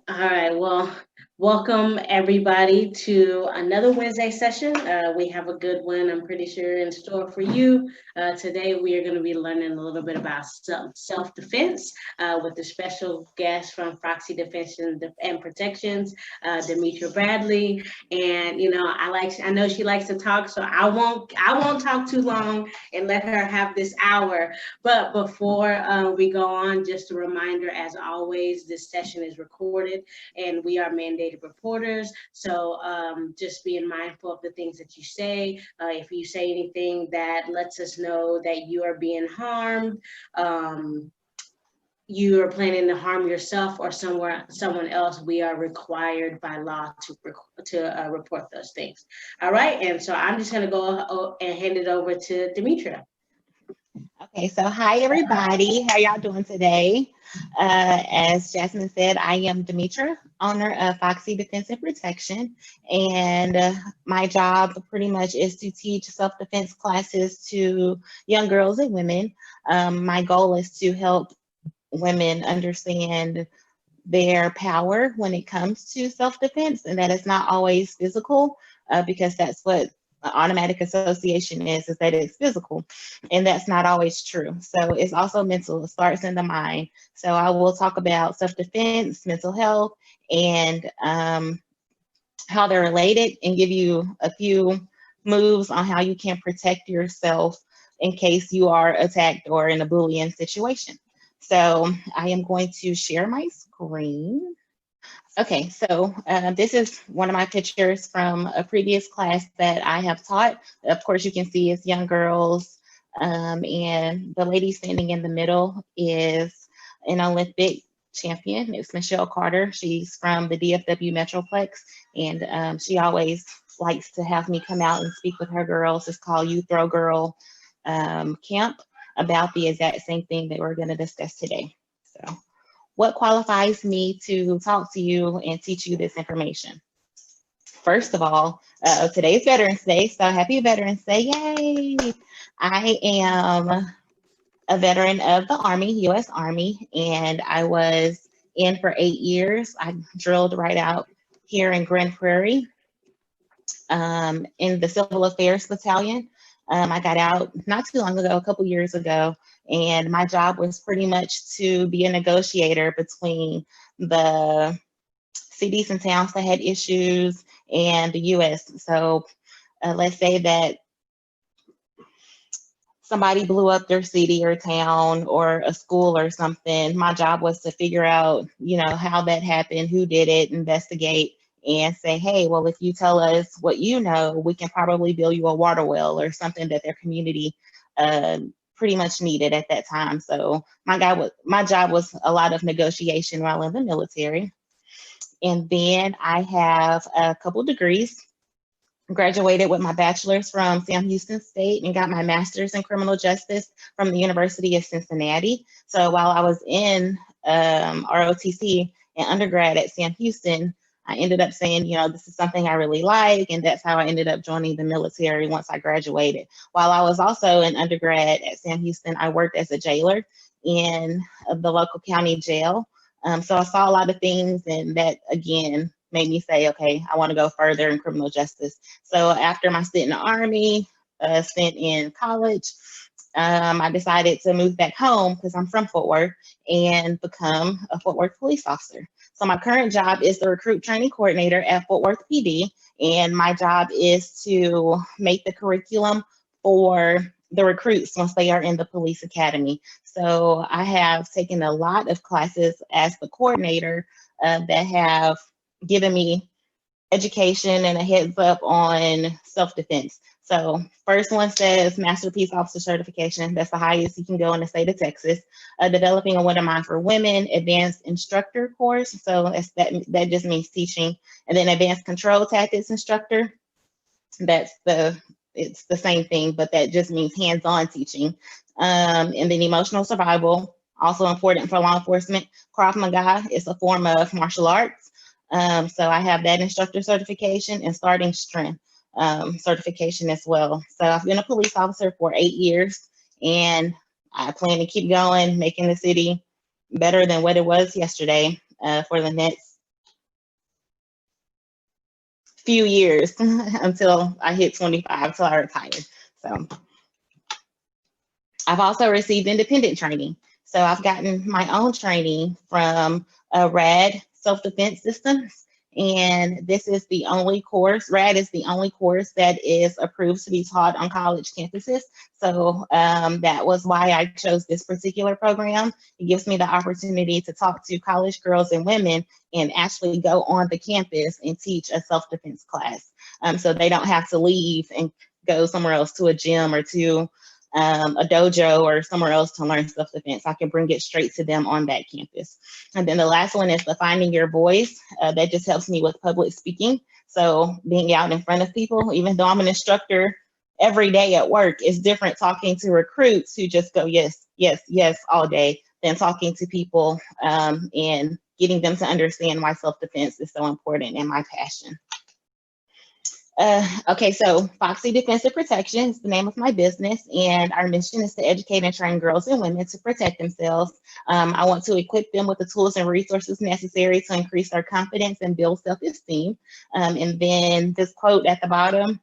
All right, well, welcome everybody to another Wednesday session. We have a good one, I'm pretty sure, in store for you. Today, we are going to be learning a little bit about self defense with a special guest from Foxy Defense and Protections, Demetra Bradley. And I know she likes to talk, so I won't talk too long and let her have this hour. But before we go on, just a reminder, as always, this session is recorded and we are mandated reporters. So just being mindful of the things that you say. If you say anything that lets us know that you are being harmed, you are planning to harm yourself or someone else, we are required by law to report those things. All right, and so I'm just going to go and hand it over to Demetra. Okay, so hi everybody. How y'all doing today? As Jasmine said, I am Demetra, owner of Foxy Defense and Protection, and my job pretty much is to teach self-defense classes to young girls and women. My goal is to help women understand their power when it comes to self-defense, and that it's not always physical, because that's what automatic association is that it's physical, and that's not always true. So it's also mental. It starts in the mind. So I will talk about self-defense, mental health, and how they're related, and give you a few moves on how you can protect yourself in case you are attacked or in a bullying situation. So I am going to share my screen. Okay, so this is one of my pictures from a previous class that I have taught. Of course, you can see it's young girls, and the lady standing in the middle is an Olympic champion. It's Michelle Carter. She's from the DFW Metroplex, and she always likes to have me come out and speak with her girls. It's called You Throw Girl Camp, about the exact same thing that we're going to discuss today. So, what qualifies me to talk to you and teach you this information? First of all, today's Veterans Day, so happy Veterans Day, yay! I am a veteran of the Army, U.S. Army, and I was in for 8 years. I drilled right out here in Grand Prairie, in the Civil Affairs Battalion. I got out not too long ago, a couple years ago, and my job was pretty much to be a negotiator between the cities and towns that had issues and the U.S. So let's say that somebody blew up their city or town or a school or something. My job was to figure out, how that happened, who did it, investigate, and say, hey, well, if you tell us what you know, we can probably build you a water well or something that their community pretty much needed at that time. So my job was a lot of negotiation while in the military. And then I have a couple degrees. Graduated with my bachelor's from Sam Houston State and got my master's in criminal justice from the University of Cincinnati. So while I was in ROTC and undergrad at Sam Houston, I ended up saying, this is something I really like, and that's how I ended up joining the military once I graduated. While I was also an undergrad at Sam Houston, I worked as a jailer in the local county jail. So I saw a lot of things, and that again made me say, okay, I want to go further in criminal justice. So after my stint in the Army, stint in college, I decided to move back home because I'm from Fort Worth and become a Fort Worth police officer. So my current job is the recruit training coordinator at Fort Worth PD, and my job is to make the curriculum for the recruits once they are in the police academy. So I have taken a lot of classes as the coordinator that have given me education and a heads up on self-defense. So first one says Master Peace Officer Certification. That's the highest you can go in the state of Texas. Developing a What Am I for Women Advanced Instructor course. So that just means teaching. And then Advanced Control Tactics Instructor. It's the same thing, but that just means hands-on teaching. And then Emotional Survival, also important for law enforcement. Krav Maga is a form of martial arts. So I have that instructor certification and starting strength certification as well. So I've been a police officer for 8 years, and I plan to keep going, making the city better than what it was yesterday for the next few years until I hit 25, till I retired. So I've also received independent training. So I've gotten my own training from RAD Self-Defense Systems. And this is the only course, RAD is the only course that is approved to be taught on college campuses. So that was why I chose this particular program. It gives me the opportunity to talk to college girls and women and actually go on the campus and teach a self-defense class. So they don't have to leave and go somewhere else to a gym or to a dojo or somewhere else to learn self-defense. I can bring it straight to them on that campus. And then the last one is the Finding Your Voice. That just helps me with public speaking. So being out in front of people, even though I'm an instructor every day at work, it's different talking to recruits who just go yes, yes, yes all day than talking to people and getting them to understand why self-defense is so important and my passion. Okay, so Foxy Defense and Protections is the name of my business, and our mission is to educate and train girls and women to protect themselves. I want to equip them with the tools and resources necessary to increase their confidence and build self-esteem. And then this quote at the bottom,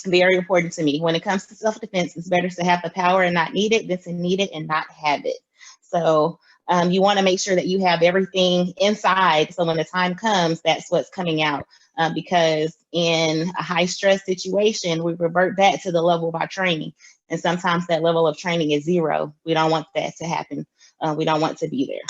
very important to me. When it comes to self-defense, it's better to have the power and not need it than to need it and not have it. So you want to make sure that you have everything inside, so when the time comes, that's what's coming out. Because in a high stress situation, we revert back to the level of our training. And sometimes that level of training is zero. We don't want that to happen. We don't want to be there.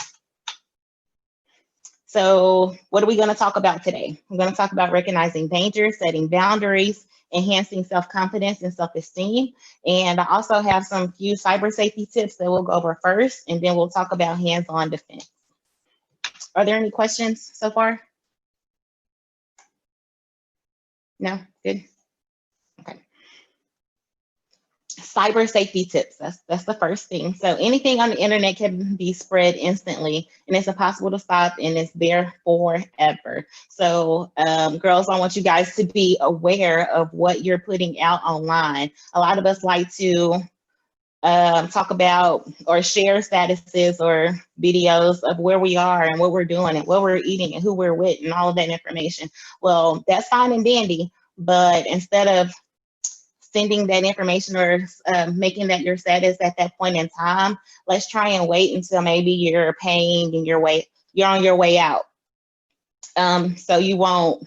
So what are we going to talk about today? I'm going to talk about recognizing danger, setting boundaries, enhancing self-confidence and self-esteem. And I also have some few cyber safety tips that we'll go over first, and then we'll talk about hands-on defense. Are there any questions so far? No? Good? Okay. Cyber safety tips, that's the first thing. So anything on the internet can be spread instantly, and it's impossible to stop, and it's there forever. So girls, I want you guys to be aware of what you're putting out online. A lot of us like to talk about or share statuses or videos of where we are and what we're doing and what we're eating and who we're with and all of that information. Well, that's fine and dandy, but instead of sending that information or making that your status at that point in time, let's try and wait until maybe you're paying and you're on your way out. So you won't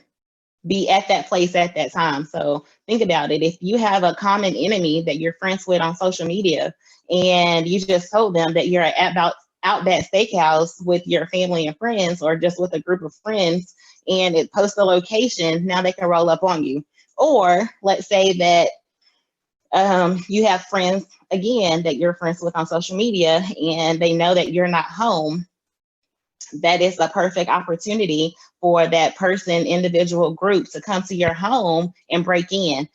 be at that place at that time. So think about it. If you have a common enemy that you're friends with on social media and you just told them that you're at Outback Steakhouse with your family and friends, or just with a group of friends, and it posts a location, now they can roll up on you. Or let's say that you have friends, again, that you're friends with on social media, and they know that you're not home. That is a perfect opportunity for that person, individual group, to come to your home and break in,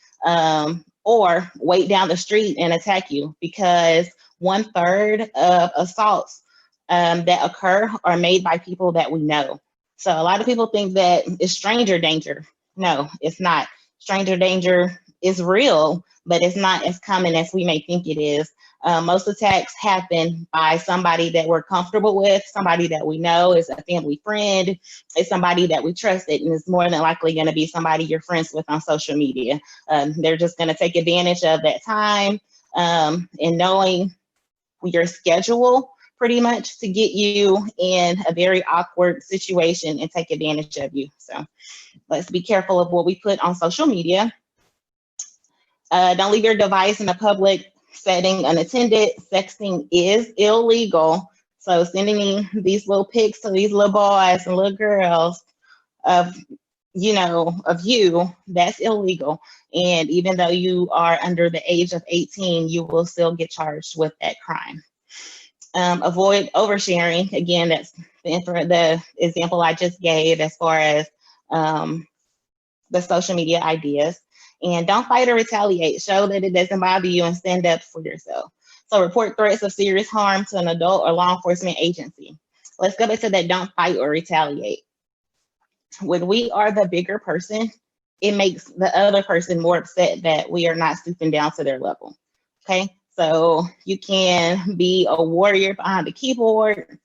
or wait down the street and attack you, because 1/3 of assaults that occur are made by people that we know. So a lot of people think that it's stranger danger. No, it's not. Stranger danger is real, but it's not as common as we may think it is. Most attacks happen by somebody that we're comfortable with, somebody that we know is a family friend, it's somebody that we trusted, and it's more than likely going to be somebody you're friends with on social media. They're just going to take advantage of that time and knowing your schedule pretty much to get you in a very awkward situation and take advantage of you. So let's be careful of what we put on social media. Don't leave your device in a public setting unattended. Sexting is illegal. So sending these little pics to these little boys and little girls of you, that's illegal. And even though you are under the age of 18, you will still get charged with that crime. Avoid oversharing. Again, that's the example I just gave as far as the social media ideas. And don't fight or retaliate. Show that it doesn't bother you and stand up for yourself. So report threats of serious harm to an adult or law enforcement agency. Let's go back to that don't fight or retaliate. When we are the bigger person, it makes the other person more upset that we are not stooping down to their level. Okay, so you can be a warrior behind the keyboard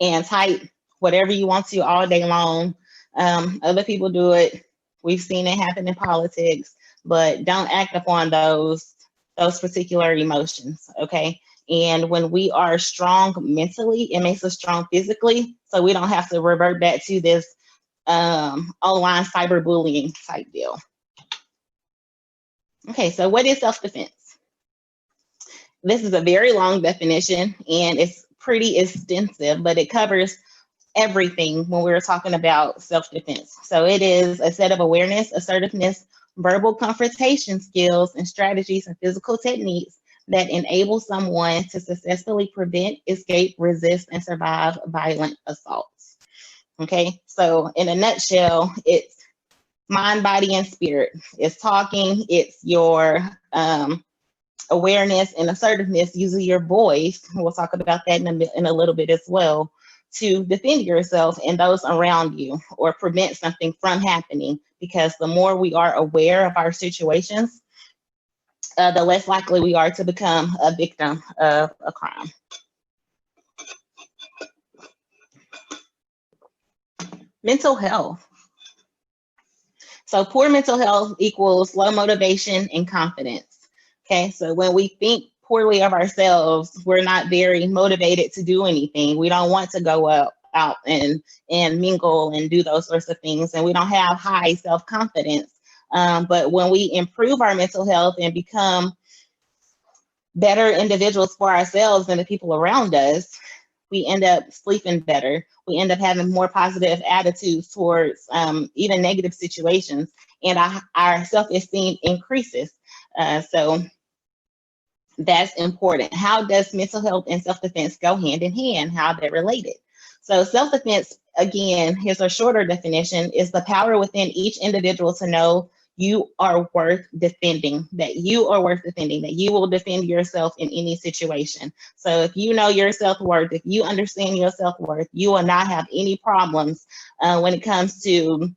and type whatever you want to all day long. Other people do it We've seen it happen in politics, but don't act upon those particular emotions, okay? And when we are strong mentally, it makes us strong physically, so we don't have to revert back to this online cyberbullying type deal. Okay, so what is self-defense? This is a very long definition and it's pretty extensive, but it covers everything when we're talking about self-defense. So it is a set of awareness, assertiveness, verbal confrontation skills, and strategies and physical techniques that enable someone to successfully prevent, escape, resist, and survive violent assaults. Okay, so in a nutshell, it's mind, body, and spirit. It's talking, it's your awareness and assertiveness using your voice. We'll talk about that in a little bit as well, to defend yourself and those around you or prevent something from happening. Because the more we are aware of our situations, the less likely we are to become a victim of a crime. Mental health. So poor mental health equals low motivation and confidence. Okay, so when we think poorly of ourselves, we're not very motivated to do anything. We don't want to go out and mingle and do those sorts of things, and we don't have high self-confidence. But when we improve our mental health and become better individuals for ourselves and the people around us, we end up sleeping better. We end up having more positive attitudes towards even negative situations, and our self-esteem increases. So that's important. How does mental health and self-defense go hand in hand? How they're related? So self-defense, again, here's a shorter definition, is the power within each individual to know you are worth defending, that you are worth defending, that you will defend yourself in any situation. So if you know your self-worth, if you understand your self-worth, you will not have any problems when it comes to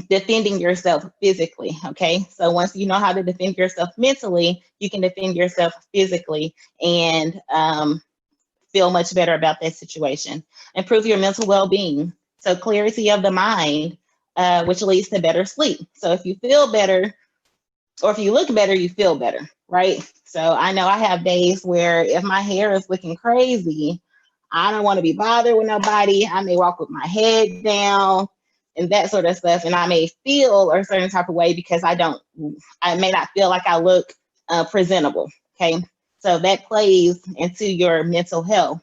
defending yourself physically, okay? So once you know how to defend yourself mentally, you can defend yourself physically and feel much better about that situation. Improve your mental well-being. So clarity of the mind, which leads to better sleep. So if you feel better, or if you look better, you feel better, right? So I know I have days where if my hair is looking crazy, I don't want to be bothered with nobody. I may walk with my head down and that sort of stuff. And I may feel a certain type of way because I may not feel like I look presentable, okay? So that plays into your mental health.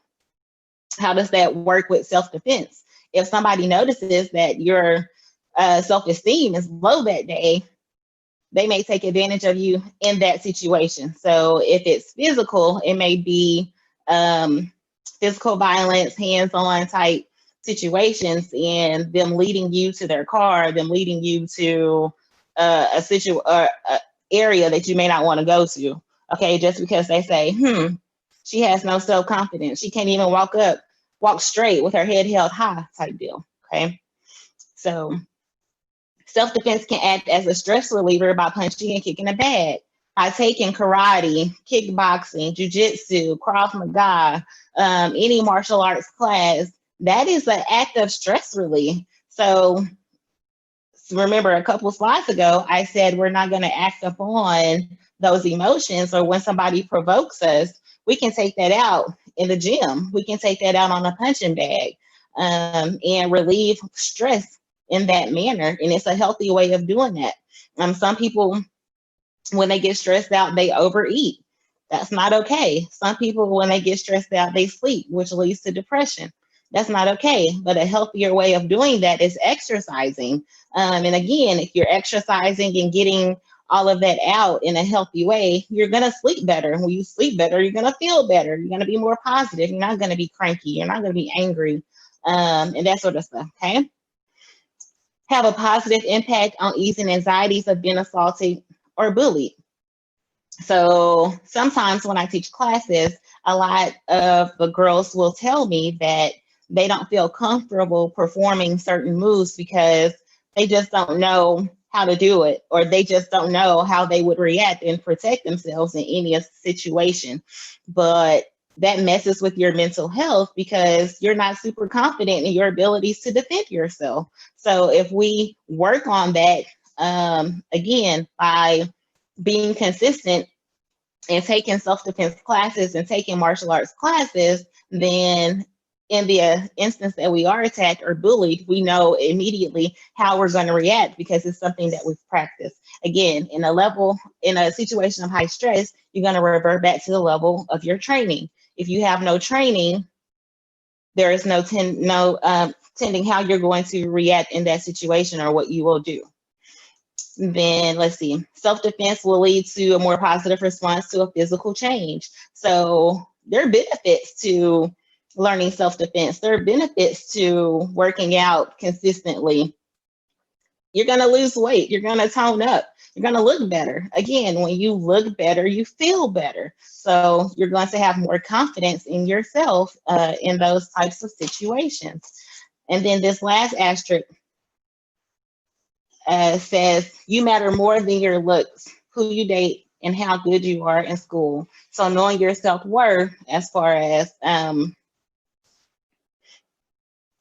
How does that work with self-defense? If somebody notices that your self-esteem is low that day, they may take advantage of you in that situation. So if it's physical, it may be physical violence, hands-on type situations, and them leading you to their car, them leading you to a area that you may not want to go to. Okay, just because they say, she has no self-confidence. She can't even walk straight with her head held high type deal, okay? So self-defense can act as a stress reliever by punching and kicking a bag, by taking karate, kickboxing, jujitsu, Krav Maga, any martial arts class. That is an act of stress relief. So remember a couple slides ago, I said we're not going to act upon those emotions, or when somebody provokes us, we can take that out in the gym. We can take that out on a punching bag and relieve stress in that manner. And it's a healthy way of doing that. Some people, when they get stressed out, they overeat. That's not okay. Some people, when they get stressed out, they sleep, which leads to depression. That's not okay. But a healthier way of doing that is exercising. And again, if you're exercising and getting all of that out in a healthy way, you're going to sleep better. When you sleep better, you're going to feel better. You're going to be more positive. You're not going to be cranky. You're not going to be angry and that sort of stuff, okay? Have a positive impact on easing anxieties of being assaulted or bullied. So sometimes when I teach classes, a lot of the girls will tell me that they don't feel comfortable performing certain moves because they just don't know how to do it, or they just don't know how they would react and protect themselves in any situation. But that messes with your mental health because you're not super confident in your abilities to defend yourself. So if we work on that, again, by being consistent and taking self-defense classes and taking martial arts classes, then in the instance that we are attacked or bullied, we know immediately how we're going to react because it's something that we've practiced. Again, in a situation of high stress, you're going to revert back to the level of your training. If you have no training, there is no tending how you're going to react in that situation or what you will do. Then let's see, self-defense will lead to a more positive response to a physical change. So there are benefits to learning self-defense. There are benefits to working out consistently. You're going to lose weight. You're going to tone up. You're going to look better. Again, when you look better, you feel better. So you're going to have more confidence in yourself in those types of situations. And then this last asterisk says, you matter more than your looks, who you date, and how good you are in school. So knowing your self-worth as far as I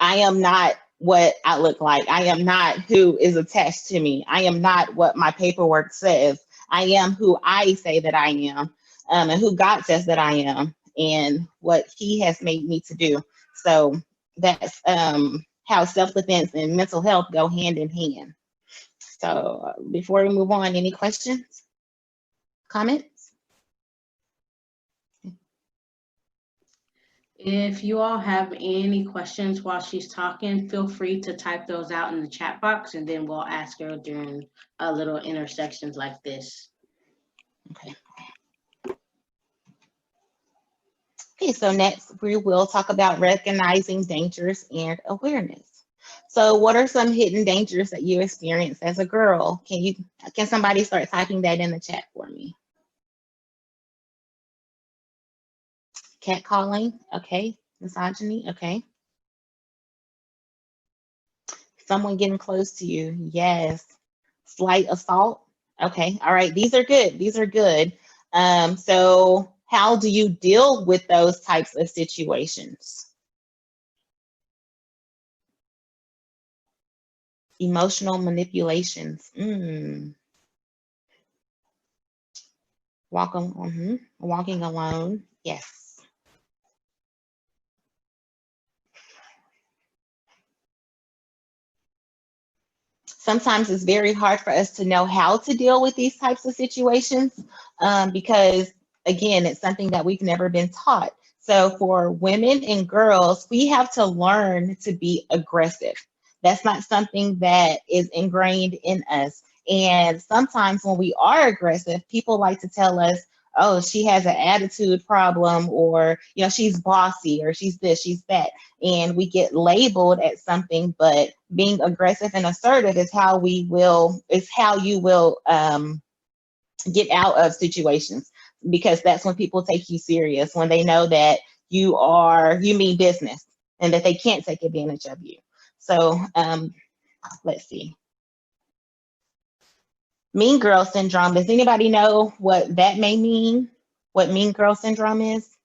am not what I look like. I am not who is attached to me. I am not what my paperwork says. I am who I say that I am, and who God says that I am, and what He has made me to do. So that's how self-defense and mental health go hand in hand. So before we move on, any questions, comments? If you all have any questions while she's talking, feel free to type those out in the chat box, and then we'll ask her during little intersections like this. Okay. Okay, so next we will talk about recognizing dangers and awareness. So what are some hidden dangers that you experienced as a girl? Can somebody start typing that in the chat for me? Catcalling, okay. Misogyny, okay. Someone getting close to you, yes. Slight assault, okay. All right, these are good. These are good. So how do you deal with those types of situations? Emotional manipulations. Walking alone, yes. Sometimes it's very hard for us to know how to deal with these types of situations because, again, it's something that we've never been taught. So for women and girls, we have to learn to be aggressive. That's not something that is ingrained in us. And sometimes when we are aggressive, people like to tell us, oh, she has an attitude problem, or, you know, she's bossy, or she's this, she's that. And we get labeled at something, but being aggressive and assertive is how you will get out of situations, because that's when people take you serious, when they know that you mean business and that they can't take advantage of you. So let's see. Mean girl syndrome. Does anybody know what that may mean? What mean girl syndrome is?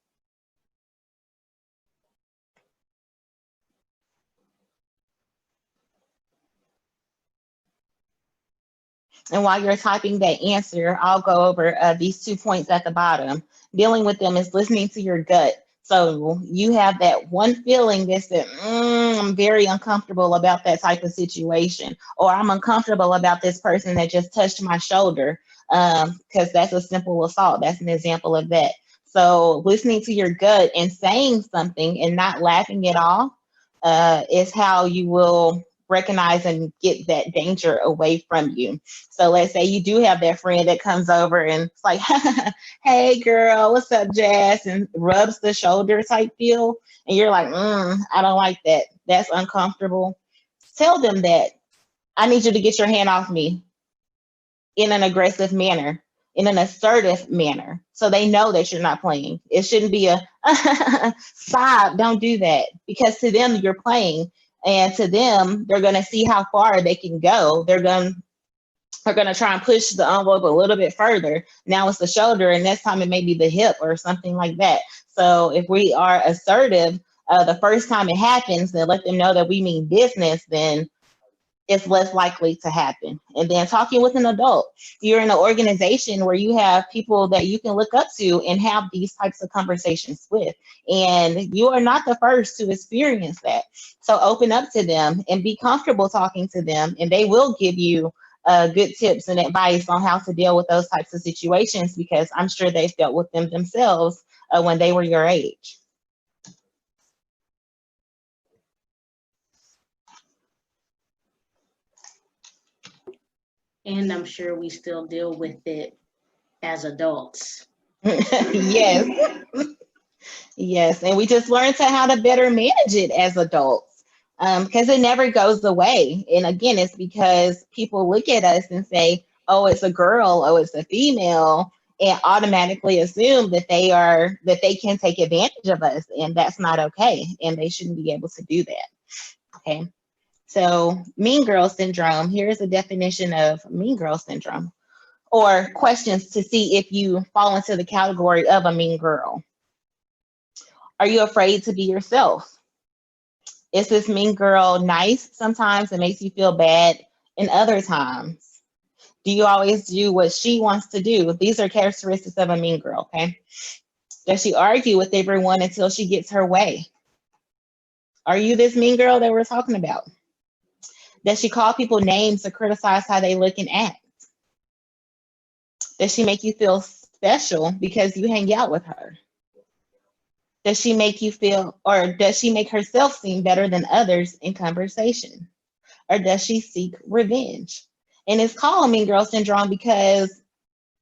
And while you're typing that answer, I'll go over these 2 points at the bottom. Dealing with them is listening to your gut. So you have that one feeling that said, I'm very uncomfortable about that type of situation, or I'm uncomfortable about this person that just touched my shoulder, because that's a simple assault. That's an example of that. So listening to your gut and saying something and not laughing it off is how you will recognize and get that danger away from you. So let's say you do have that friend that comes over and it's like, hey girl, what's up, Jazz? And rubs the shoulder type feel. And you're like, I don't like that. That's uncomfortable. Tell them that I need you to get your hand off me in an aggressive manner, in an assertive manner. So they know that you're not playing. It shouldn't be a stop, don't do that. Because to them, you're playing. And to them, they're going to see how far they can go. They're going are going to try and push the envelope a little bit further. Now it's the shoulder, and next time it may be the hip or something like that. So if we are assertive the first time it happens and let them know that we mean business, then it's less likely to happen. And then talking with an adult, you're in an organization where you have people that you can look up to and have these types of conversations with. And you are not the first to experience that. So open up to them and be comfortable talking to them, and they will give you good tips and advice on how to deal with those types of situations, because I'm sure they've dealt with them themselves when they were your age. And I'm sure we still deal with it as adults. Yes. Yes, and we just learn how to better manage it as adults, because it never goes away. And again, it's because people look at us and say, "Oh, it's a girl. Oh, it's a female," and automatically assume that they can take advantage of us, and that's not okay. And they shouldn't be able to do that. Okay, so mean girl syndrome. Here's a definition of mean girl syndrome, or questions to see if you fall into the category of a mean girl. Are you afraid to be yourself? Is this mean girl nice sometimes and makes you feel bad in other times? Do you always do what she wants to do? These are characteristics of a mean girl, okay? Does she argue with everyone until she gets her way? Are you this mean girl that we're talking about? Does she call people names or criticize how they look and act? Does she make you feel special because you hang out with her? Does she make you feel, or does she make herself seem better than others in conversation? Or does she seek revenge? And it's called Mean Girl Syndrome because,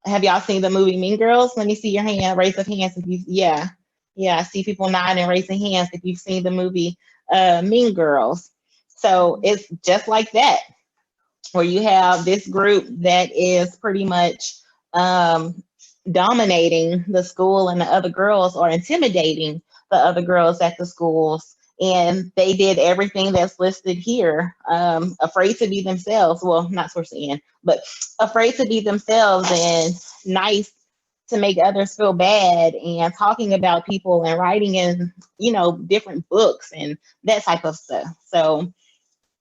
have y'all seen the movie Mean Girls? Let me see your hand, raise of hands if you, yeah. I see people nodding and raising hands if you've seen the movie Mean Girls. So it's just like that, where you have this group that is pretty much dominating the school, and the other girls are intimidating the other girls at the schools. And they did everything that's listed here, afraid to be themselves. Well, not towards the end, but afraid to be themselves and nice to make others feel bad, and talking about people and writing in, different books and that type of stuff. So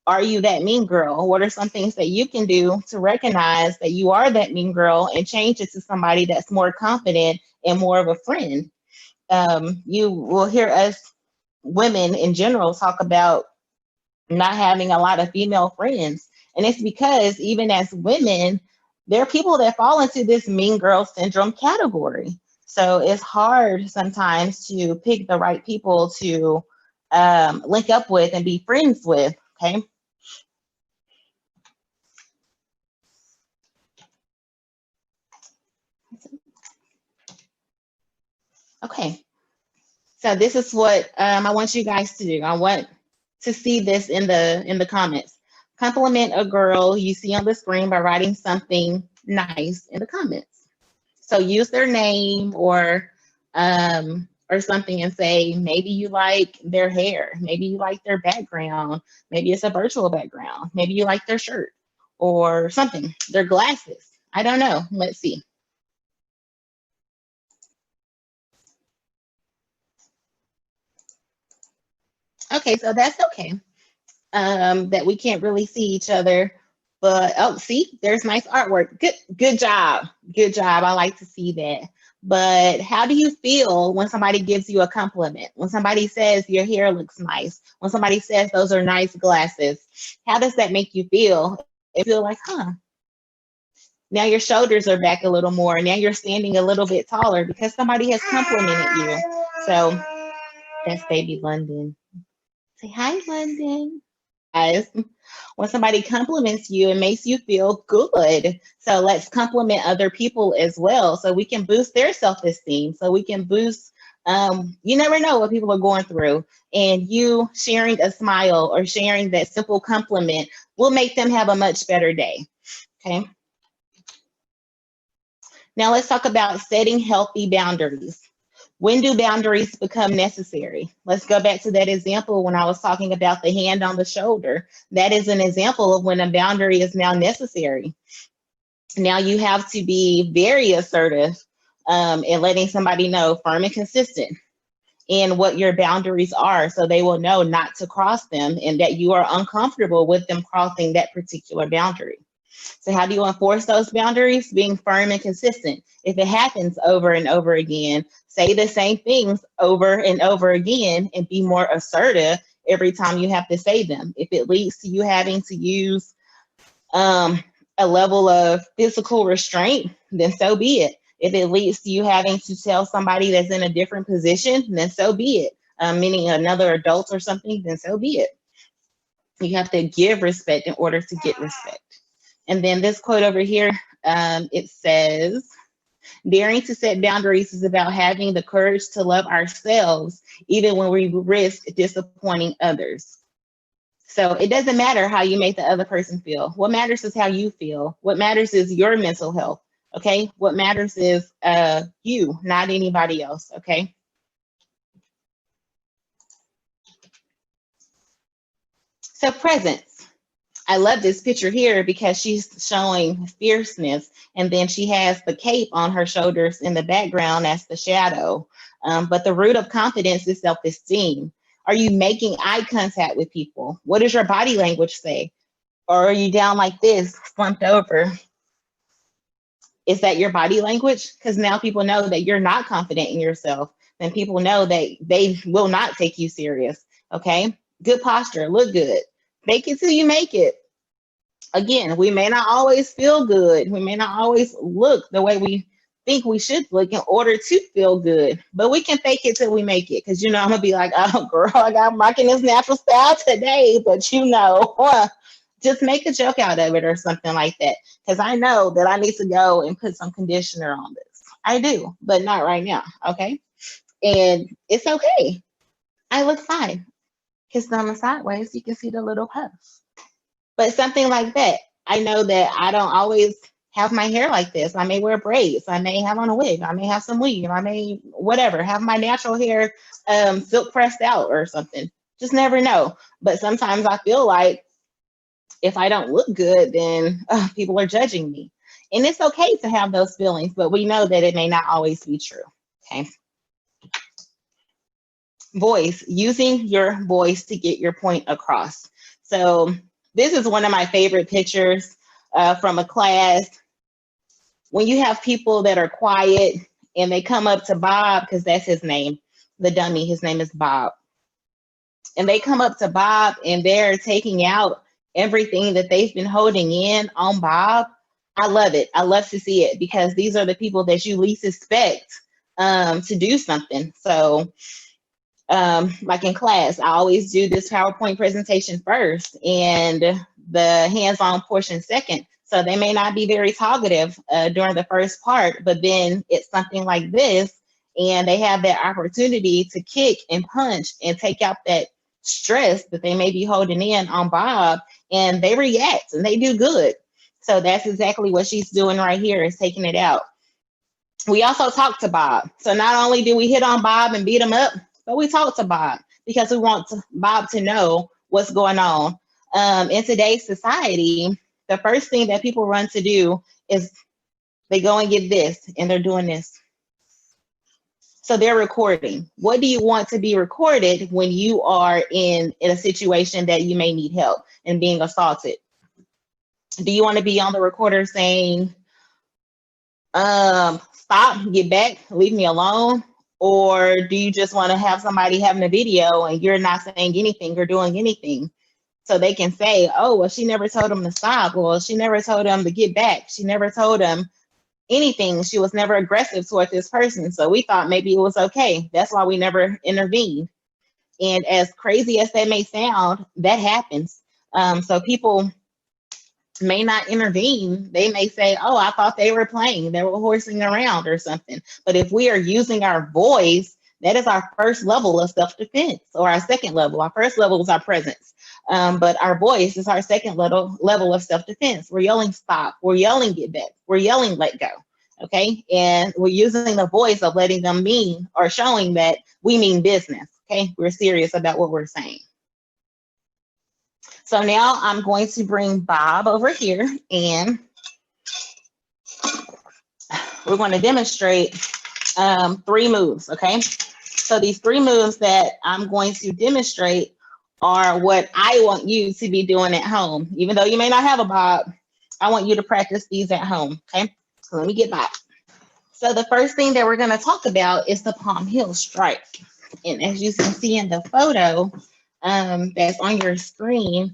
are you that mean girl? What are some things that you can do to recognize that you are that mean girl and change it to somebody that's more confident and more of a friend? You will hear us women in general talk about not having a lot of female friends. And it's because even as women, there are people that fall into this mean girl syndrome category. So it's hard sometimes to pick the right people to link up with and be friends with. Okay. Okay, so this is what I want you guys to do. I want to see this in the comments. Compliment a girl you see on the screen by writing something nice in the comments. So use their name or something and say, maybe you like their hair, maybe you like their background, maybe it's a virtual background, maybe you like their shirt or something, their glasses. I don't know. Let's see. Okay, so that's okay. That we can't really see each other. But oh, see, there's nice artwork. Good job. Good job. I like to see that. But how do you feel when somebody gives you a compliment? When somebody says your hair looks nice? When somebody says those are nice glasses? How does that make you feel? You feel like, now your shoulders are back a little more. Now you're standing a little bit taller because somebody has complimented you. So that's baby London. Say hi, London. Guys, when somebody compliments you, it makes you feel good. So let's compliment other people as well, so we can boost their self-esteem, so we can boost, you never know what people are going through, and you sharing a smile or sharing that simple compliment will make them have a much better day. Okay. Now let's talk about setting healthy boundaries. When do boundaries become necessary? Let's go back to that example when I was talking about the hand on the shoulder. That is an example of when a boundary is now necessary. Now you have to be very assertive in letting somebody know, firm and consistent in what your boundaries are, so they will know not to cross them and that you are uncomfortable with them crossing that particular boundary. So how do you enforce those boundaries? Being firm and consistent. If it happens over and over again, say the same things over and over again and be more assertive every time you have to say them. If it leads to you having to use a level of physical restraint, then so be it. If it leads to you having to tell somebody that's in a different position, then so be it. Meaning another adult or something, then so be it. You have to give respect in order to get respect. And then this quote over here, it says, daring to set boundaries is about having the courage to love ourselves, even when we risk disappointing others. So it doesn't matter how you make the other person feel. What matters is how you feel. What matters is your mental health. Okay. What matters is you, not anybody else. Okay. So presence. I love this picture here because she's showing fierceness, and then she has the cape on her shoulders in the background as the shadow. But the root of confidence is self-esteem. Are you making eye contact with people? What does your body language say? Or are you down like this, slumped over? Is that your body language? Because now people know that you're not confident in yourself. Then people know that they will not take you serious. Okay. Good posture, look good. Fake it till you make it. Again, we may not always feel good. We may not always look the way we think we should look in order to feel good, but we can fake it till we make it. Because, I'm going to be like, oh, girl, I got rocking this natural style today, but just make a joke out of it or something like that. Because I know that I need to go and put some conditioner on this. I do, but not right now. Okay. And it's okay. I look fine. Because on the sideways, you can see the little puffs. But something like that. I know that I don't always have my hair like this. I may wear braids. I may have on a wig. I may have some weave. I may, whatever, have my natural hair silk pressed out or something. Just never know. But sometimes I feel like if I don't look good, then people are judging me. And it's okay to have those feelings, but we know that it may not always be true. Okay. Voice, using your voice to get your point across. So this is one of my favorite pictures from a class. When you have people that are quiet and they come up to Bob, because that's his name, the dummy, his name is Bob. And they come up to Bob and they're taking out everything that they've been holding in on Bob. I love it. I love to see it because these are the people that you least expect to do something. So like in class, I always do this PowerPoint presentation first and the hands-on portion second. So they may not be very talkative during the first part, but then it's something like this and they have that opportunity to kick and punch and take out that stress that they may be holding in on Bob, and they react and they do good. So that's exactly what she's doing right here, is taking it out. We also talk to Bob. So not only do we hit on Bob and beat him up, but we talk to Bob because we want Bob to know what's going on. In today's society, the first thing that people run to do is they go and get this, and they're doing this. So they're recording. What do you want to be recorded when you are in a situation that you may need help and being assaulted? Do you want to be on the recorder saying, stop, get back, leave me alone? Or do you just want to have somebody having a video and you're not saying anything or doing anything? So they can say, oh, well, she never told him to stop. Well, she never told him to get back. She never told him anything. She was never aggressive toward this person. So we thought maybe it was okay. That's why we never intervened. And as crazy as that may sound, that happens. So people may not intervene. They may say, oh, I thought they were playing. They were horsing around or something. But if we are using our voice, that is our first level of self-defense, or our second level. Our first level is our presence. But our voice is our second level of self-defense. We're yelling stop. We're yelling get back. We're yelling let go. Okay. And we're using the voice of letting them mean or showing that we mean business. Okay. We're serious about what we're saying. So now I'm going to bring Bob over here, and we're going to demonstrate 3 moves, okay? So these 3 moves that I'm going to demonstrate are what I want you to be doing at home. Even though you may not have a bob, I want you to practice these at home, okay? So let me get back. So the first thing that we're going to talk about is the palm heel strike. And as you can see in the photo that's on your screen,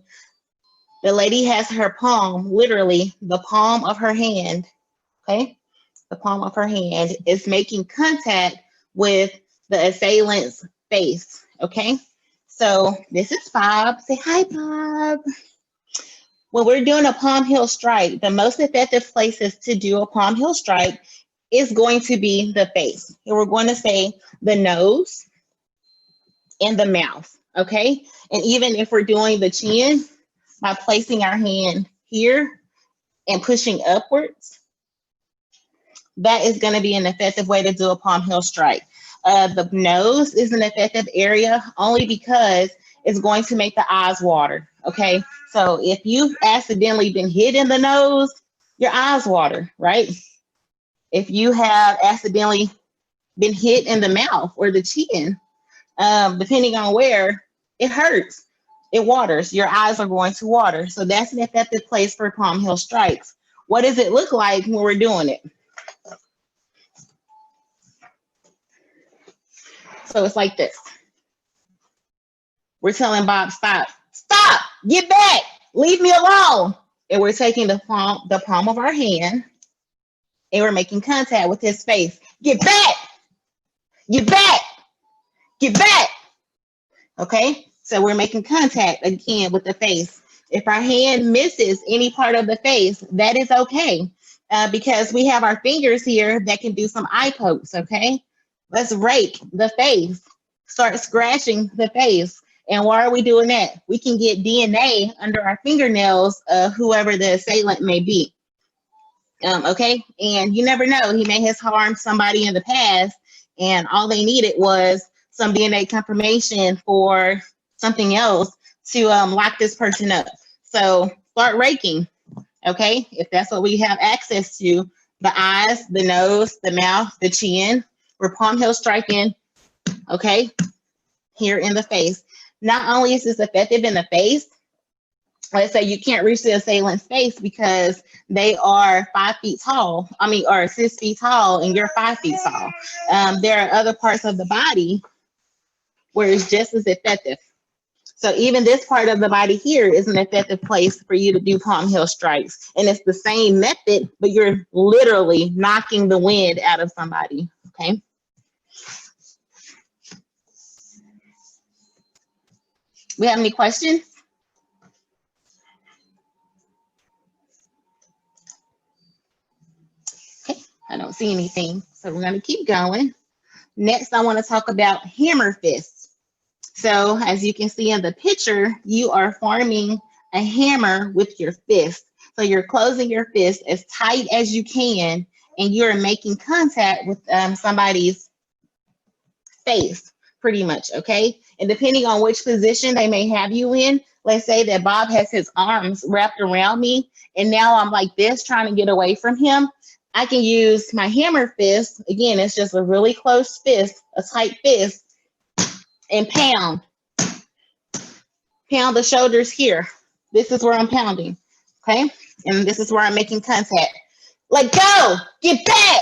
the lady has her palm, literally the palm of her hand, okay? The palm of her hand is making contact with the assailant's face, okay? So this is Bob. Say hi, Bob. When we're doing a palm heel strike, the most effective places to do a palm heel strike is going to be the face. And we're going to say the nose and the mouth, okay? And even if we're doing the chin, by placing our hand here and pushing upwards, that is going to be an effective way to do a palm heel strike. The nose is an effective area only because it's going to make the eyes water, okay? So if you've accidentally been hit in the nose, your eyes water, right? If you have accidentally been hit in the mouth or the chin, depending on where, it hurts. It waters. Your eyes are going to water. So that's an effective place for palm heel strikes. What does it look like when we're doing it? So it's like this. We're telling Bob, stop, stop, get back, leave me alone. And we're taking the palm of our hand and we're making contact with his face. Get back, get back, get back. Okay, so we're making contact again with the face. If our hand misses any part of the face, that is okay, because we have our fingers here that can do some eye pokes, okay? Let's rake the face, start scratching the face. And why are we doing that? We can get DNA under our fingernails of whoever the assailant may be, okay? And you never know, he may have harmed somebody in the past and all they needed was some DNA confirmation for something else to lock this person up. So start raking, okay? If that's what we have access to, the eyes, the nose, the mouth, the chin, we're palm heel striking, okay? Here in the face. Not only is this effective in the face, let's say you can't reach the assailant's face because they are 5 feet tall, or 6 feet tall and you're 5 feet tall. There are other parts of the body where it's just as effective. So even this part of the body here is an effective place for you to do palm heel strikes. And it's the same method, but you're literally knocking the wind out of somebody, okay? We have any questions? Okay, I don't see anything. So we're gonna keep going. Next, I wanna talk about hammer fists. So as you can see in the picture, you are forming a hammer with your fist. So you're closing your fist as tight as you can, and you're making contact with somebody's face, pretty much, okay? And depending on which position they may have you in, let's say that Bob has his arms wrapped around me, and now I'm like this, trying to get away from him. I can use my hammer fist. Again, it's just a really close fist, a tight fist, and pound the shoulders here. This is where I'm pounding, okay? And this is where I'm making contact. Let go, get back,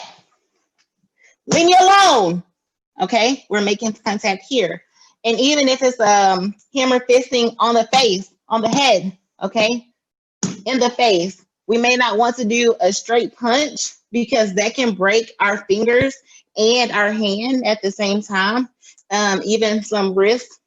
leave me alone, okay? We're making contact here. And even if it's hammer fisting on the face, on the head, okay? In the face, we may not want to do a straight punch because that can break our fingers and our hand at the same time. Even some wrist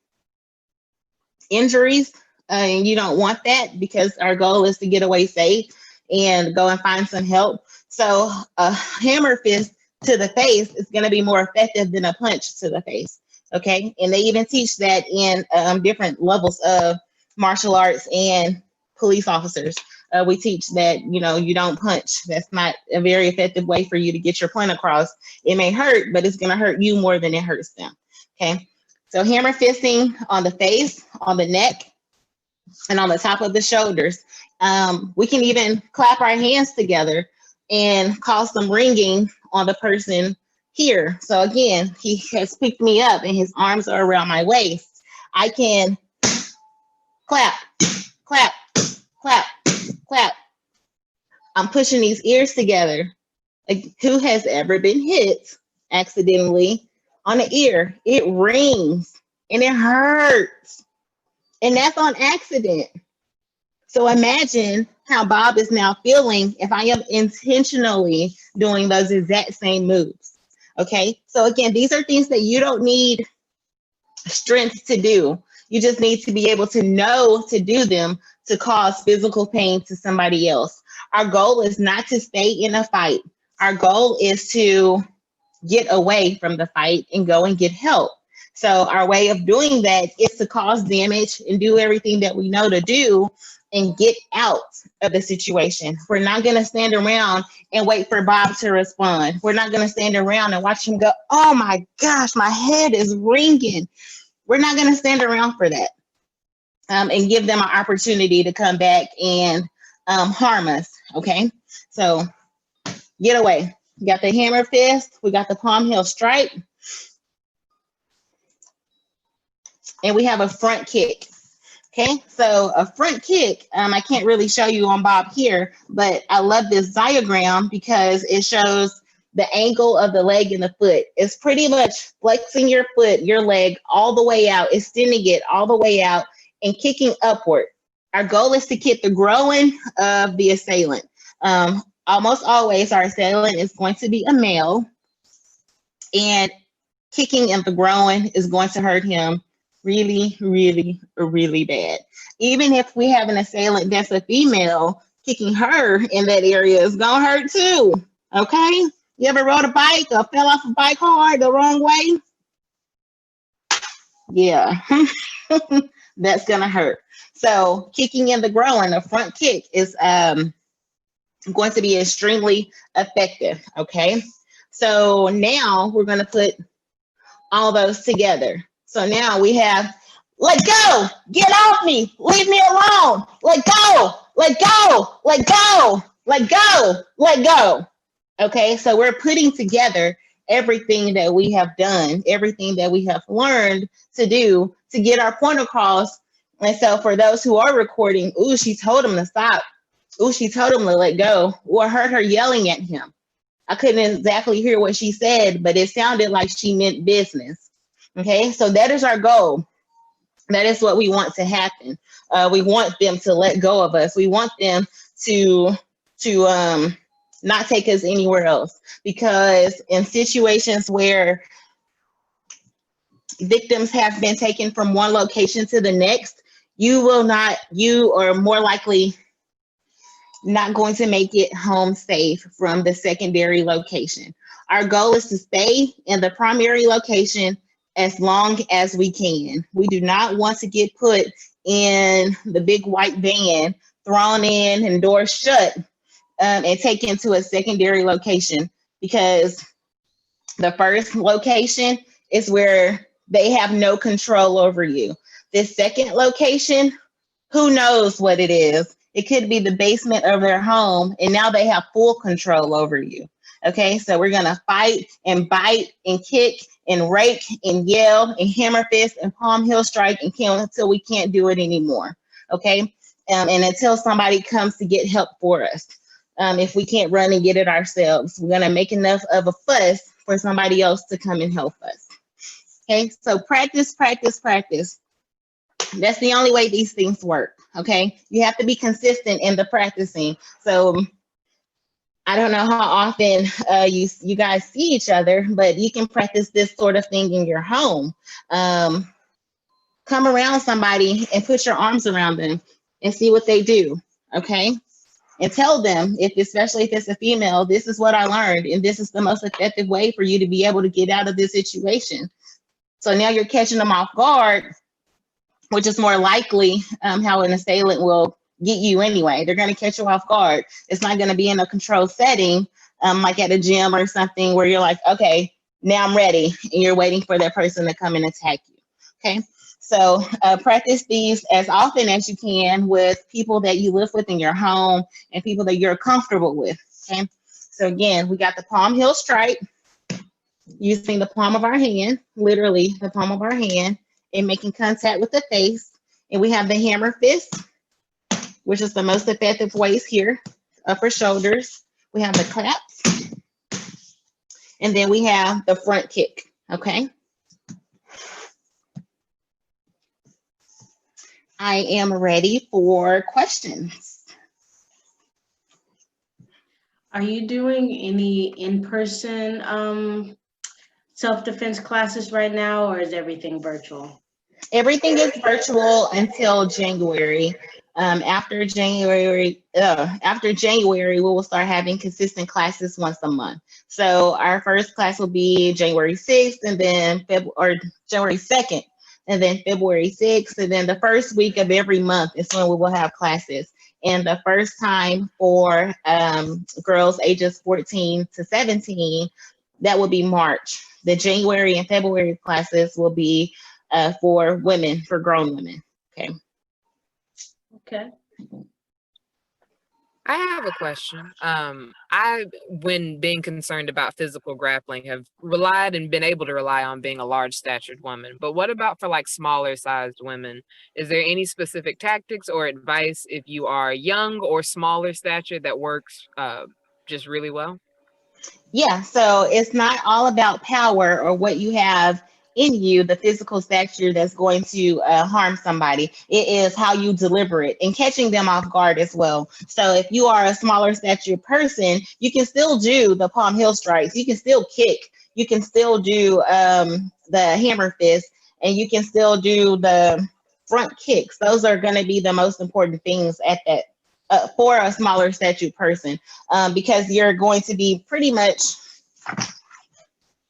injuries, and you don't want that because our goal is to get away safe and go and find some help. So a hammer fist to the face is going to be more effective than a punch to the face, okay? And they even teach that in different levels of martial arts and police officers. We teach that, you don't punch. That's not a very effective way for you to get your point across. It may hurt, but it's going to hurt you more than it hurts them, okay? So hammer fisting on the face, on the neck, and on the top of the shoulders. We can even clap our hands together and cause some ringing on the person here. So again, he has picked me up and his arms are around my waist. I can clap, clap, clap, clap. I'm pushing these ears together. Like, who has ever been hit accidentally on the ear? It rings and it hurts. And that's on accident. So imagine how Bob is now feeling if I am intentionally doing those exact same moves. Okay. So again, these are things that you don't need strength to do. You just need to be able to know to do them to cause physical pain to somebody else. Our goal is not to stay in a fight. Our goal is to get away from the fight and go and get help. So our way of doing that is to cause damage and do everything that we know to do and get out of the situation. We're not going to stand around and wait for Bob to respond. We're not going to stand around and watch him go, oh my gosh, my head is ringing. We're not going to stand around for that and give them an opportunity to come back and harm us. Okay, so get away. We got the hammer fist, we got the palm heel strike, and we have a front kick. Okay, so a front kick, I can't really show you on Bob here, but I love this diagram because it shows the angle of the leg and the foot. It's pretty much flexing your foot, your leg all the way out, extending it all the way out and kicking upward. Our goal is to kick the groin of the assailant. Almost always our assailant is going to be a male, and kicking in the groin is going to hurt him really, really, really bad. Even if we have an assailant that's a female, kicking her in that area is gonna hurt too. Okay? You ever rode a bike or fell off a bike hard the wrong way? Yeah, that's gonna hurt. So kicking in the groin, a front kick, is going to be extremely effective. Okay, so now we're going to put all those together. So now we have, let go, get off me, leave me alone, let go, let go, let go, let go, let go. Okay, so we're putting together everything that we have done, everything that we have learned to do to get our point across. And so for those who are recording, ooh, she told him to stop. Ooh, she told him to let go. Or I heard her yelling at him. I couldn't exactly hear what she said, but it sounded like she meant business. Okay, so that is our goal. That is what we want to happen. We want them to let go of us. We want them to not take us anywhere else, because in situations where victims have been taken from one location to the next, you are more likely not going to make it home safe from the secondary location. Our goal is to stay in the primary location as long as we can. We do not want to get put in the big white van, thrown in and doors shut, and taken to a secondary location, because the first location is where they have no control over you. This second location, who knows what it is? It could be the basement of their home, and now they have full control over you. Okay, so we're gonna fight and bite and kick and rake and yell and hammer fist and palm heel strike and kill until we can't do it anymore. Okay, and until somebody comes to get help for us. If we can't run and get it ourselves, we're gonna make enough of a fuss for somebody else to come and help us. Okay, so practice, practice, practice. That's the only way these things work. Okay, you have to be consistent in the practicing. So I don't know how often you guys see each other, but you can practice this sort of thing in your home. Come around somebody and put your arms around them and see what they do. Okay, and tell them, especially if it's a female, this is what I learned, and this is the most effective way for you to be able to get out of this situation. So now you're catching them off guard, which is more likely how an assailant will get you anyway. They're going to catch you off guard. It's not going to be in a controlled setting, like at a gym or something where you're like, okay, now I'm ready, and you're waiting for that person to come and attack you. Okay, so practice these as often as you can with people that you live with in your home and people that you're comfortable with. Okay, So again, we got the palm heel strike using the palm of our hand, literally the palm of our hand, and making contact with the face. And we have the hammer fist, which is the most effective ways here, upper shoulders. We have the claps, and then we have the front kick, okay? I am ready for questions. Are you doing any in-person self-defense classes right now, or is everything virtual? Everything is virtual until January. After January, we will start having consistent classes once a month. So our first class will be January 6th, and then January 2nd, and then February 6th, and then the first week of every month is when we will have classes. And the first time for girls ages 14 to 17, that will be March. The January and February classes will be for women, for grown women. Okay. Okay. I have a question. I, when being concerned about physical grappling, have relied and been able to rely on being a large statured woman. But what about for like smaller sized women? Is there any specific tactics or advice if you are young or smaller stature that works just really well? Yeah, so it's not all about power or what you have in you, the physical stature that's going to harm somebody. It is how you deliver it and catching them off guard as well. So if you are a smaller stature person, you can still do the palm heel strikes. You can still kick. You can still do the hammer fist, and you can still do the front kicks. Those are going to be the most important things at that for a smaller stature person, because you're going to be pretty much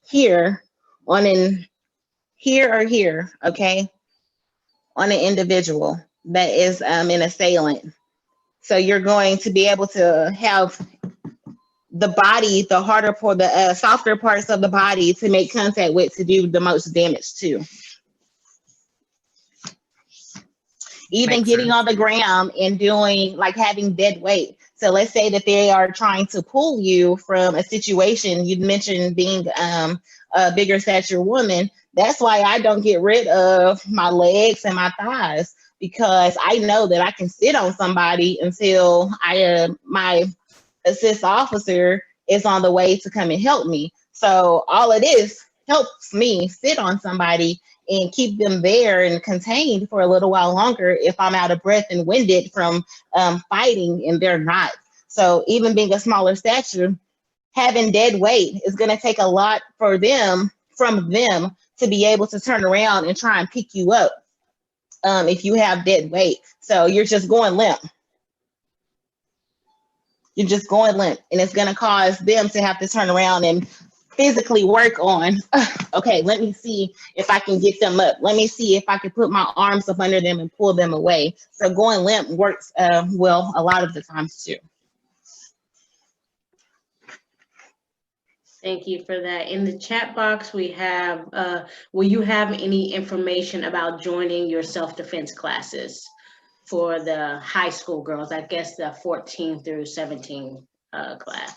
here on an here or here, okay, on an individual that is an assailant. So you're going to be able to have the body, the harder for the softer parts of the body to make contact with to do the most damage to. Even Makes getting sense. on the ground and doing like having dead weight. So let's say that they are trying to pull you from a situation. You mentioned being a bigger stature woman. That's why I don't get rid of my legs and my thighs, because I know that I can sit on somebody until my assist officer is on the way to come and help me. So all it is helps me sit on somebody and keep them there and contained for a little while longer if I'm out of breath and winded from fighting and they're not. So even being a smaller stature, having dead weight is going to take a lot from them to be able to turn around and try and pick you up if you have dead weight. So you're just going limp. You're just going limp, and it's going to cause them to have to turn around and physically work on, okay, let me see if I can get them up. Let me see if I can put my arms up under them and pull them away. So going limp works well a lot of the times too. Thank you for that. In the chat box, we have, will you have any information about joining your self-defense classes for the high school girls? I guess the 14 through 17 class.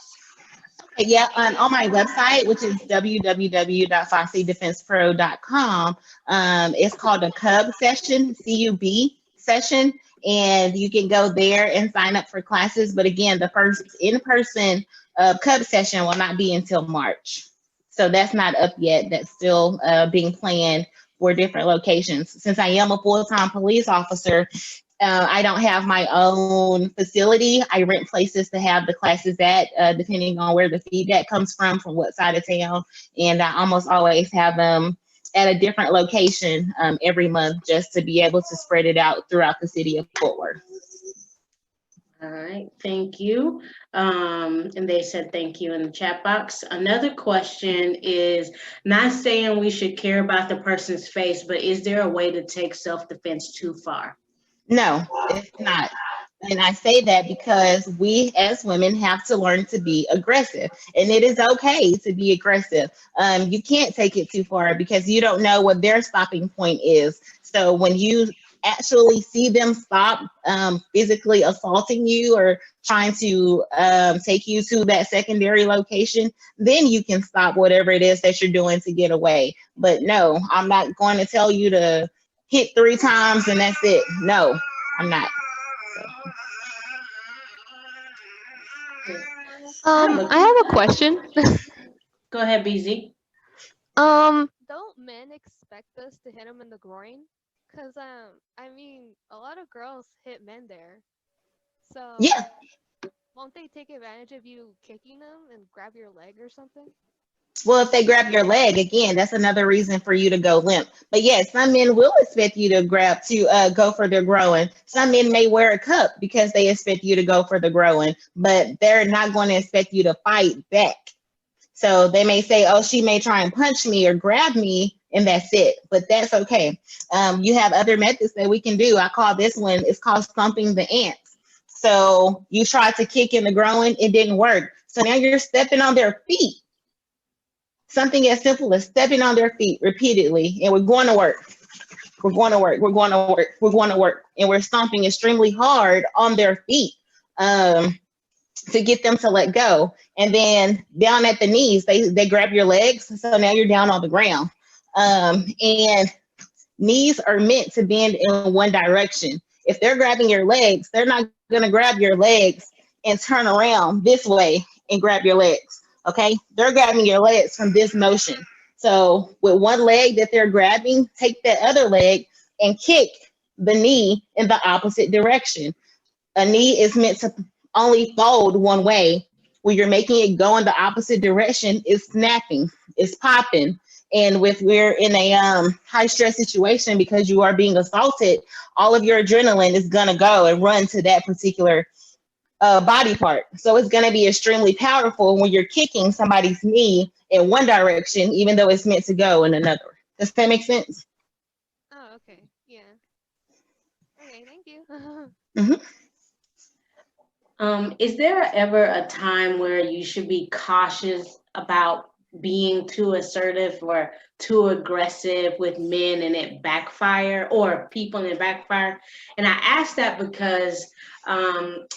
Yeah, on my website, which is www.foxydefensepro.com, it's called a CUB session, C-U-B session, and you can go there and sign up for classes. But again, the first in-person CUB session will not be until March. So that's not up yet. That's still being planned for different locations. Since I am a full-time police officer, I don't have my own facility. I rent places to have the classes at, depending on where the feedback comes from what side of town. And I almost always have them at a different location every month, just to be able to spread it out throughout the city of Fort Worth. All right, thank you. And they said thank you in the chat box. Another question is, not saying we should care about the person's face, but is there a way to take self-defense too far? No, it's not. And I say that because we as women have to learn to be aggressive, and it is okay to be aggressive. You can't take it too far because you don't know what their stopping point is. So when you actually see them stop physically assaulting you or trying to take you to that secondary location, then you can stop whatever it is that you're doing to get away. But no, I'm not going to tell you to hit 3 times and that's it. No, I'm not. I have a question. Go ahead, BZ. Don't men expect us to hit them in the groin? Cause I mean, a lot of girls hit men there. So Yeah. won't they take advantage of you kicking them and grab your leg or something? Well, if they grab your leg, again, that's another reason for you to go limp. But yes, some men will expect you to go for their growing. Some men may wear a cup because they expect you to go for the growing, but they're not going to expect you to fight back. So they may say, oh, she may try and punch me or grab me, and that's it. But that's okay. You have other methods that we can do. I call this one, it's called stomping the ants. So you tried to kick in the groin, it didn't work. So now you're stepping on their feet. Something as simple as stepping on their feet repeatedly, and we're going to work. We're going to work. We're going to work. We're going to work. And we're stomping extremely hard on their feet to get them to let go. And then down at the knees, they grab your legs. So now you're down on the ground. And knees are meant to bend in one direction. If they're grabbing your legs, they're not going to grab your legs and turn around this way and grab your legs. Okay, they're grabbing your legs from this motion. So with one leg that they're grabbing, take that other leg and kick the knee in the opposite direction. A knee is meant to only fold one way. When you're making it go in the opposite direction, it's snapping, it's popping. And if we're in a high stress situation because you are being assaulted, all of your adrenaline is gonna go and run to that particular body part. So it's going to be extremely powerful when you're kicking somebody's knee in one direction, even though it's meant to go in another. Does that make sense? Oh, okay. Yeah. Okay, thank you. Is there ever a time where you should be cautious about being too assertive or too aggressive with men and it backfire, or people and it backfire? And I ask that because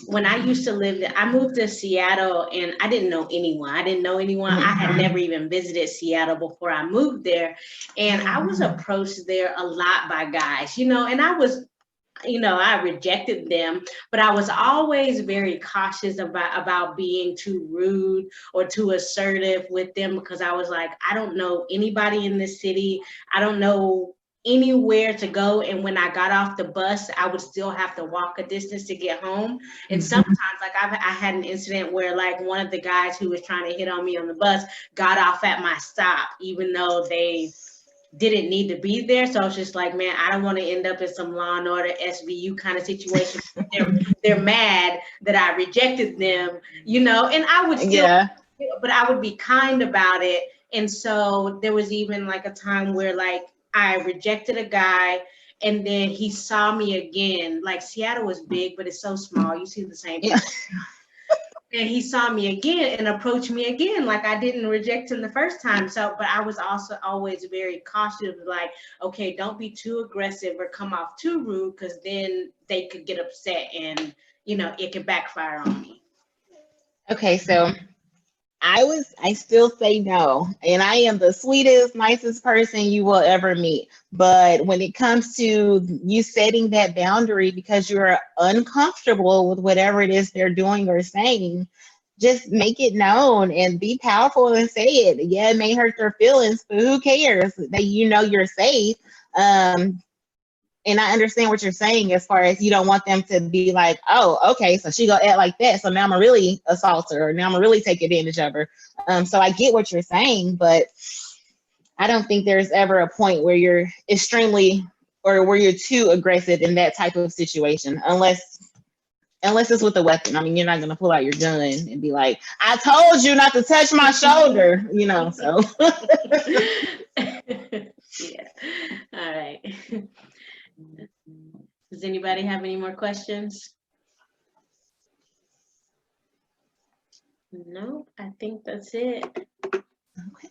when I used to live there, I moved to Seattle and I didn't know anyone. I had never even visited Seattle before I moved there. And I was approached there a lot by guys, and I rejected them, but I was always very cautious about being too rude or too assertive with them because I was like, I don't know anybody in this city. I don't know anywhere to go. And when I got off the bus, I would still have to walk a distance to get home. And sometimes, like I had an incident where like one of the guys who was trying to hit on me on the bus got off at my stop, even though they didn't need to be there. So I was just like, man, I don't want to end up in some Law and Order SVU kind of situation. They're mad that I rejected them, and I would still, but I would be kind about it. And so there was even like a time where like I rejected a guy and then he saw me again. Like Seattle was big, but it's so small. You see the same people. And he saw me again and approached me again, like I didn't reject him the first time. So, but I was also always very cautious, like, okay, don't be too aggressive or come off too rude, because then they could get upset and, it could backfire on me. Okay, so I still say no. And I am the sweetest, nicest person you will ever meet. But when it comes to you setting that boundary because you're uncomfortable with whatever it is they're doing or saying, just make it known and be powerful and say it. Yeah, it may hurt their feelings, but who cares? That you're safe. And I understand what you're saying as far as you don't want them to be like, oh, okay, so she gonna act like that, so now I'm gonna really assault her, or now I'm gonna really take advantage of her. So I get what you're saying, but I don't think there's ever a point where you're extremely or where you're too aggressive in that type of situation, unless it's with a weapon. I mean, you're not gonna pull out your gun and be like, I told you not to touch my shoulder, so. Yeah. All right. Does anybody have any more questions? No, I think that's it. Okay.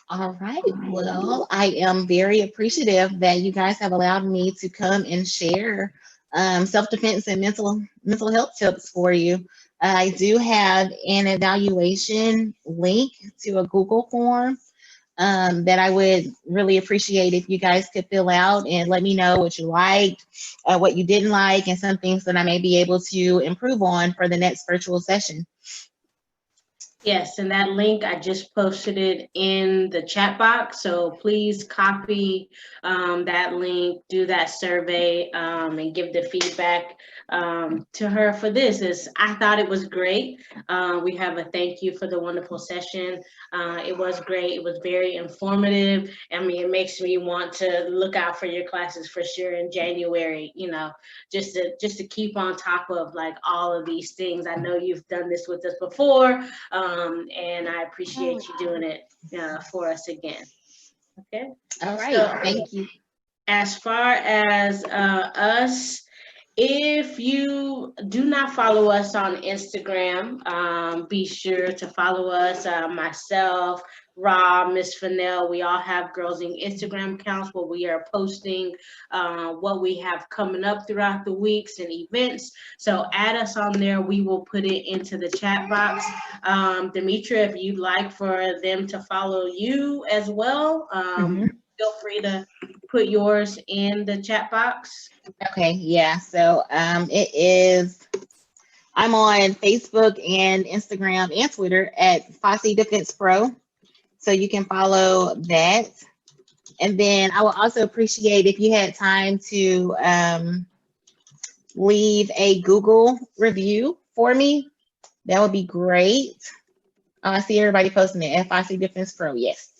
All right. Well, I am very appreciative that you guys have allowed me to come and share self-defense and mental health tips for you. I do have an evaluation link to a Google form that I would really appreciate if you guys could fill out and let me know what you liked, what you didn't like, and some things that I may be able to improve on for the next virtual session. Yes, and that link, I just posted it in the chat box. So please copy that link, do that survey, and give the feedback to her for this. I thought it was great. We have a thank you for the wonderful session. It was great. It was very informative. I mean, it makes me want to look out for your classes for sure in January, just to keep on top of like all of these things. I know you've done this with us before. And I appreciate you doing it for us again. Okay. All right. So, Thank you. as far as us, if you do not follow us on Instagram, be sure to follow us. Myself, Rob, Miss Fennell, we all have Girls Inc. Instagram accounts where we are posting what we have coming up throughout the weeks and events. So add us on there. We will put it into the chat box. Demetra, if you'd like for them to follow you as well, feel free to put yours in the chat box. Okay, yeah. So it is, I'm on Facebook and Instagram and Twitter at Foxy Defense Pro. So you can follow that. And then I would also appreciate if you had time to leave a Google review for me. That would be great. I see everybody posting it at Foxy Defense Pro. Yes.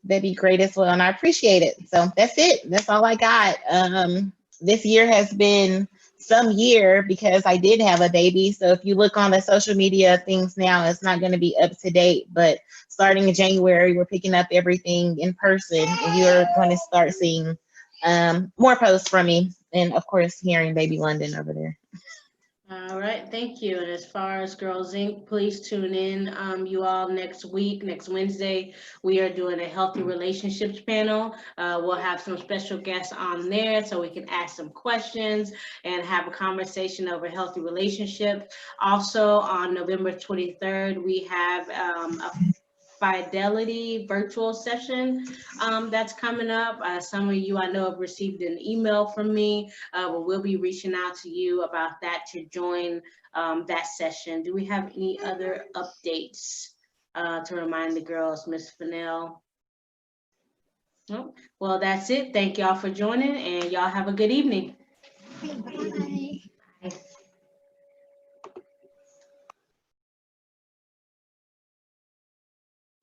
That'd be great as well. And I appreciate it. So that's it. That's all I got. This year has been some year because I did have a baby. So if you look on the social media things now, it's not going to be up to date. But starting in January, we're picking up everything in person. And you're going to start seeing more posts from me. And of course, hearing Baby London over there. All right, thank you. And as far as Girls Inc., please tune in, you all, next week, next Wednesday. We are doing a healthy relationships panel. We'll have some special guests on there so we can ask some questions and have a conversation over healthy relationships. Also, on November 23rd, we have a Fidelity virtual session that's coming up. Some of you I know have received an email from me, but we'll be reaching out to you about that to join that session. Do we have any other updates to remind the girls, Miss Fennell? Nope. Well, that's it. Thank y'all for joining, and y'all have a good evening. Bye.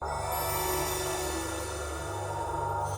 Bye.